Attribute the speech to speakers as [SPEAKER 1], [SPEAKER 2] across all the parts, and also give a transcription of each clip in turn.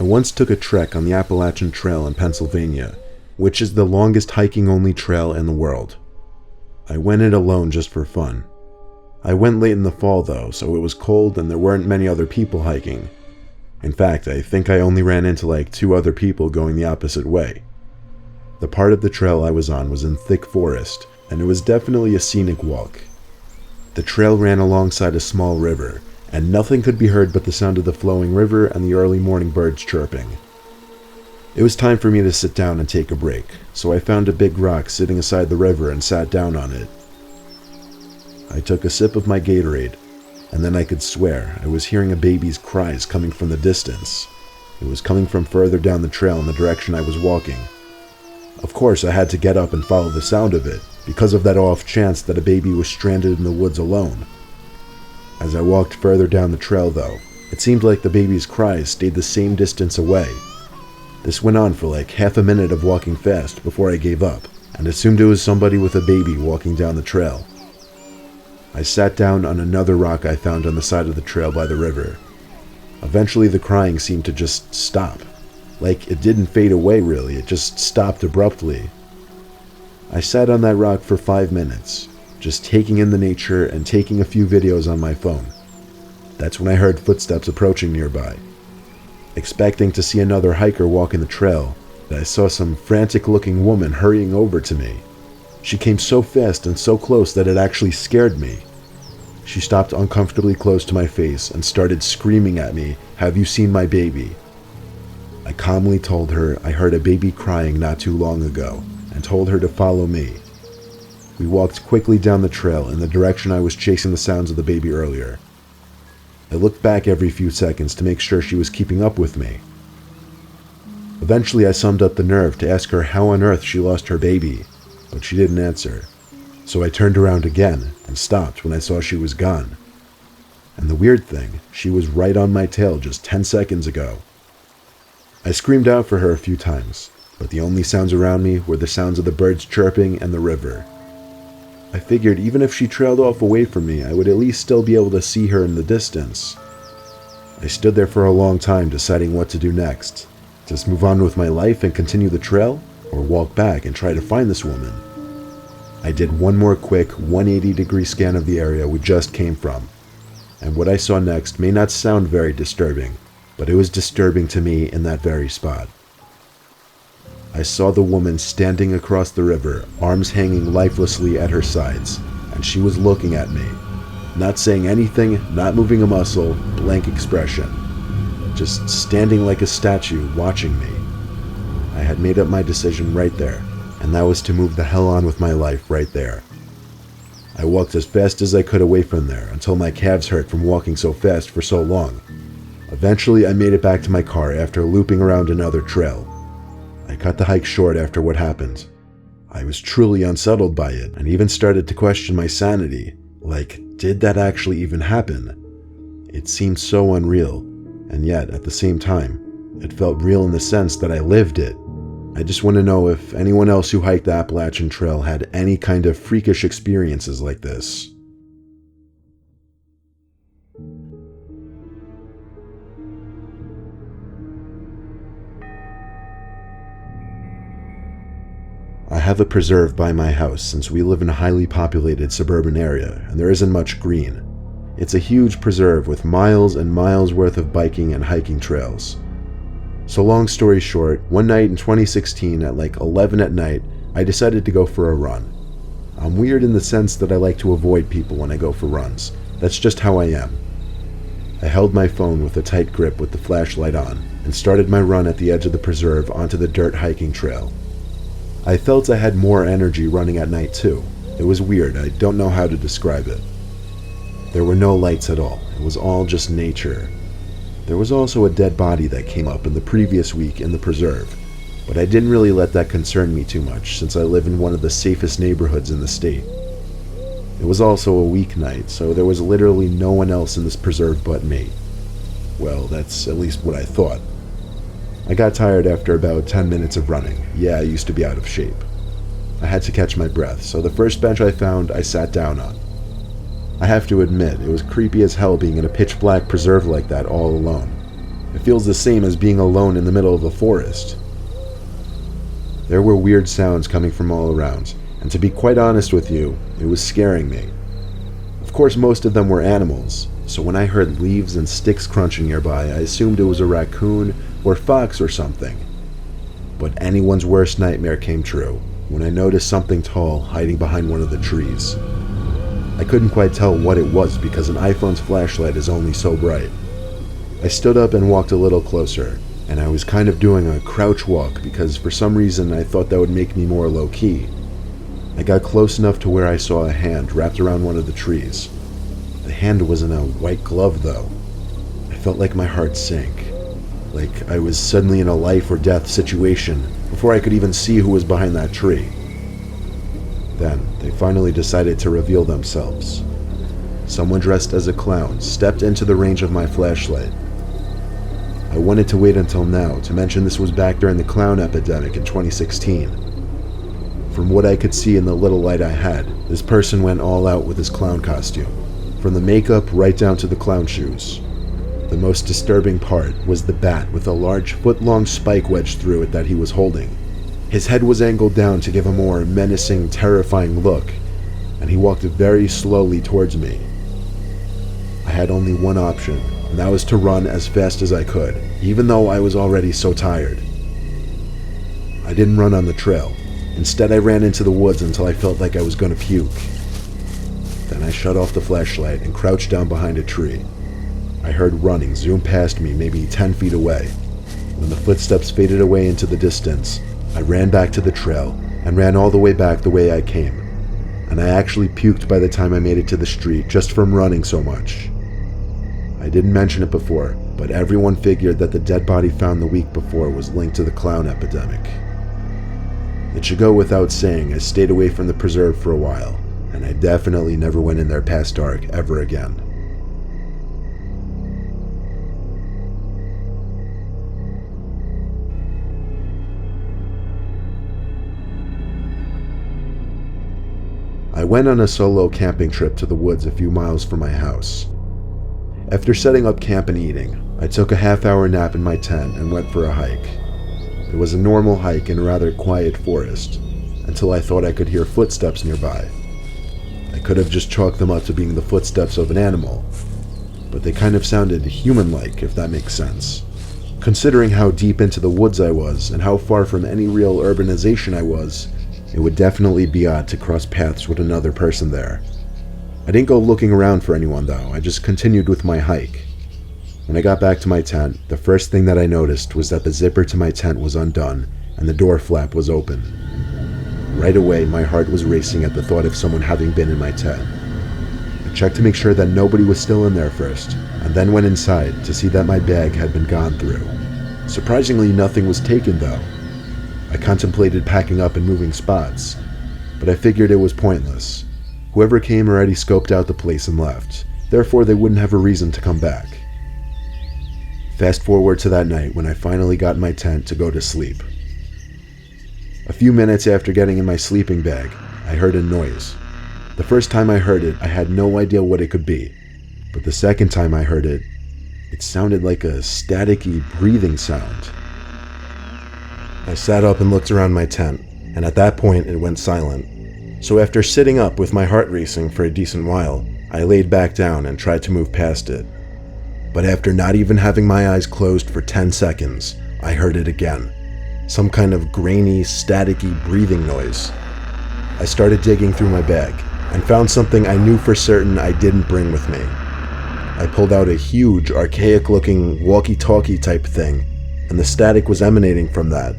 [SPEAKER 1] I once took a trek on the Appalachian Trail in Pennsylvania, which is the longest hiking-only trail in the world. I went it alone just for fun. I went late in the fall though, so it was cold and there weren't many other people hiking. In fact, I think I only ran into like 2 other people going the opposite way. The part of the trail I was on was in thick forest, and it was definitely a scenic walk. The trail ran alongside a small river, and nothing could be heard but the sound of the flowing river and the early morning birds chirping. It was time for me to sit down and take a break, so I found a big rock sitting aside the river and sat down on it. I took a sip of my Gatorade, and then I could swear I was hearing a baby's cries coming from the distance. It was coming from further down the trail in the direction I was walking. Of course, I had to get up and follow the sound of it, because of that off chance that a baby was stranded in the woods alone. As I walked further down the trail though, it seemed like the baby's cries stayed the same distance away. This went on for like half a minute of walking fast before I gave up, and assumed it was somebody with a baby walking down the trail. I sat down on another rock I found on the side of the trail by the river. Eventually the crying seemed to just stop. Like it didn't fade away really, it just stopped abruptly. I sat on that rock for 5 minutes, just taking in the nature and taking a few videos on my phone. That's when I heard footsteps approaching nearby. Expecting to see another hiker walking the trail, I saw some frantic-looking woman hurrying over to me. She came so fast and so close that it actually scared me. She stopped uncomfortably close to my face and started screaming at me, "Have you seen my baby?" I calmly told her I heard a baby crying not too long ago, and told her to follow me. We walked quickly down the trail in the direction I was chasing the sounds of the baby earlier. I looked back every few seconds to make sure she was keeping up with me. Eventually I summoned up the nerve to ask her how on earth she lost her baby, but she didn't answer. So I turned around again and stopped when I saw she was gone. And the weird thing, she was right on my tail just 10 seconds ago. I screamed out for her a few times, but the only sounds around me were the sounds of the birds chirping and the river. I figured even if she trailed off away from me, I would at least still be able to see her in the distance. I stood there for a long time deciding what to do next. Just move on with my life and continue the trail, or walk back and try to find this woman. I did one more quick 180-degree scan of the area we just came from, and what I saw next may not sound very disturbing, but it was disturbing to me in that very spot. I saw the woman standing across the river, arms hanging lifelessly at her sides, and she was looking at me, not saying anything, not moving a muscle, blank expression, just standing like a statue watching me. I had made up my decision right there, and that was to move the hell on with my life right there. I walked as fast as I could away from there until my calves hurt from walking so fast for so long. Eventually I made it back to my car after looping around another trail. I cut the hike short after what happened. I was truly unsettled by it and even started to question my sanity. Like, did that actually even happen? It seemed so unreal, and yet at the same time, it felt real in the sense that I lived it. I just want to know if anyone else who hiked the Appalachian Trail had any kind of freakish experiences like this. I have a preserve by my house since we live in a highly populated suburban area and there isn't much green. It's a huge preserve with miles and miles worth of biking and hiking trails. So long story short, one night in 2016 at like 11 at night, I decided to go for a run. I'm weird in the sense that I like to avoid people when I go for runs. That's just how I am. I held my phone with a tight grip with the flashlight on and started my run at the edge of the preserve onto the dirt hiking trail. I felt I had more energy running at night too. It was weird, I don't know how to describe it. There were no lights at all, it was all just nature. There was also a dead body that came up in the previous week in the preserve, but I didn't really let that concern me too much since I live in one of the safest neighborhoods in the state. It was also a weeknight, so there was literally no one else in this preserve but me. Well, that's at least what I thought. I got tired after about 10 minutes of running. Yeah, I used to be out of shape. I had to catch my breath, so the first bench I found, I sat down on. I have to admit, it was creepy as hell being in a pitch black preserve like that all alone. It feels the same as being alone in the middle of a forest. There were weird sounds coming from all around, and to be quite honest with you, it was scaring me. Of course, most of them were animals, so when I heard leaves and sticks crunching nearby, I assumed it was a raccoon or fox or something. But anyone's worst nightmare came true when I noticed something tall hiding behind one of the trees. I couldn't quite tell what it was because an iPhone's flashlight is only so bright. I stood up and walked a little closer, and I was kind of doing a crouch walk because for some reason I thought that would make me more low-key. I got close enough to where I saw a hand wrapped around one of the trees. The hand was in a white glove though. I felt like my heart sank, like I was suddenly in a life or death situation before I could even see who was behind that tree. Then they finally decided to reveal themselves. Someone dressed as a clown stepped into the range of my flashlight. I wanted to wait until now to mention this was back during the clown epidemic in 2016. From what I could see in the little light I had, this person went all out with his clown costume, from the makeup right down to the clown shoes. The most disturbing part was the bat with a large foot-long spike wedged through it that he was holding. His head was angled down to give a more menacing, terrifying look, and he walked very slowly towards me. I had only one option, and that was to run as fast as I could, even though I was already so tired. I didn't run on the trail. Instead, I ran into the woods until I felt like I was going to puke. Then I shut off the flashlight and crouched down behind a tree. I heard running zoom past me maybe 10 feet away. When the footsteps faded away into the distance, I ran back to the trail and ran all the way back the way I came. And I actually puked by the time I made it to the street just from running so much. I didn't mention it before, but everyone figured that the dead body found the week before was linked to the clown epidemic. It should go without saying I stayed away from the preserve for a while, and I definitely never went in there past dark ever again. I went on a solo camping trip to the woods a few miles from my house. After setting up camp and eating, I took a half-hour nap in my tent and went for a hike. It was a normal hike in a rather quiet forest, until I thought I could hear footsteps nearby. I could have just chalked them up to being the footsteps of an animal, but they kind of sounded human-like, if that makes sense. Considering how deep into the woods I was and how far from any real urbanization I was, it would definitely be odd to cross paths with another person there. I didn't go looking around for anyone though, I just continued with my hike. When I got back to my tent, the first thing that I noticed was that the zipper to my tent was undone and the door flap was open. Right away, my heart was racing at the thought of someone having been in my tent. I checked to make sure that nobody was still in there first, and then went inside to see that my bag had been gone through. Surprisingly, nothing was taken though. I contemplated packing up and moving spots, but I figured it was pointless. Whoever came already scoped out the place and left, therefore they wouldn't have a reason to come back. Fast forward to that night when I finally got in my tent to go to sleep. A few minutes after getting in my sleeping bag, I heard a noise. The first time I heard it, I had no idea what it could be, but the second time I heard it, it sounded like a staticky breathing sound. I sat up and looked around my tent, and at that point it went silent. So after sitting up with my heart racing for a decent while, I laid back down and tried to move past it. But after not even having my eyes closed for 10 seconds, I heard it again. Some kind of grainy, staticky breathing noise. I started digging through my bag and found something I knew for certain I didn't bring with me. I pulled out a huge, archaic-looking walkie-talkie type thing, and the static was emanating from that.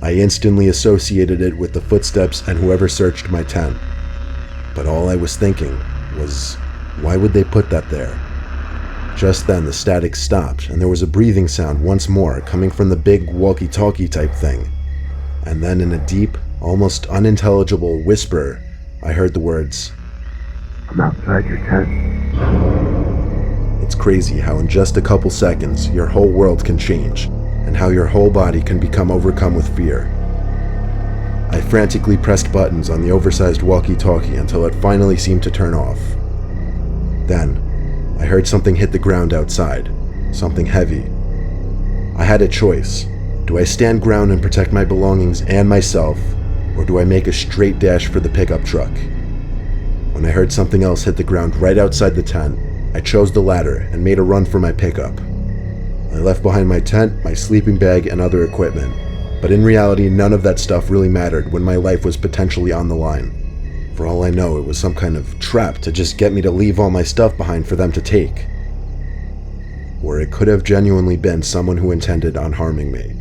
[SPEAKER 1] I instantly associated it with the footsteps and whoever searched my tent. But all I was thinking was, why would they put that there? Just then the static stopped and there was a breathing sound once more coming from the big walkie-talkie type thing. And then in a deep, almost unintelligible whisper, I heard the words, "I'm outside your tent." It's crazy how in just a couple seconds your whole world can change, and how your whole body can become overcome with fear. I frantically pressed buttons on the oversized walkie-talkie until it finally seemed to turn off. Then, I heard something hit the ground outside, something heavy, I had a choice. Do I stand ground and protect my belongings and myself, or do I make a straight dash for the pickup truck? When I heard something else hit the ground right outside the tent, I chose the latter and made a run for my pickup. I left behind my tent, my sleeping bag, and other equipment, but in reality none of that stuff really mattered when my life was potentially on the line. For all I know, it was some kind of trap to just get me to leave all my stuff behind for them to take. Or it could have genuinely been someone who intended on harming me.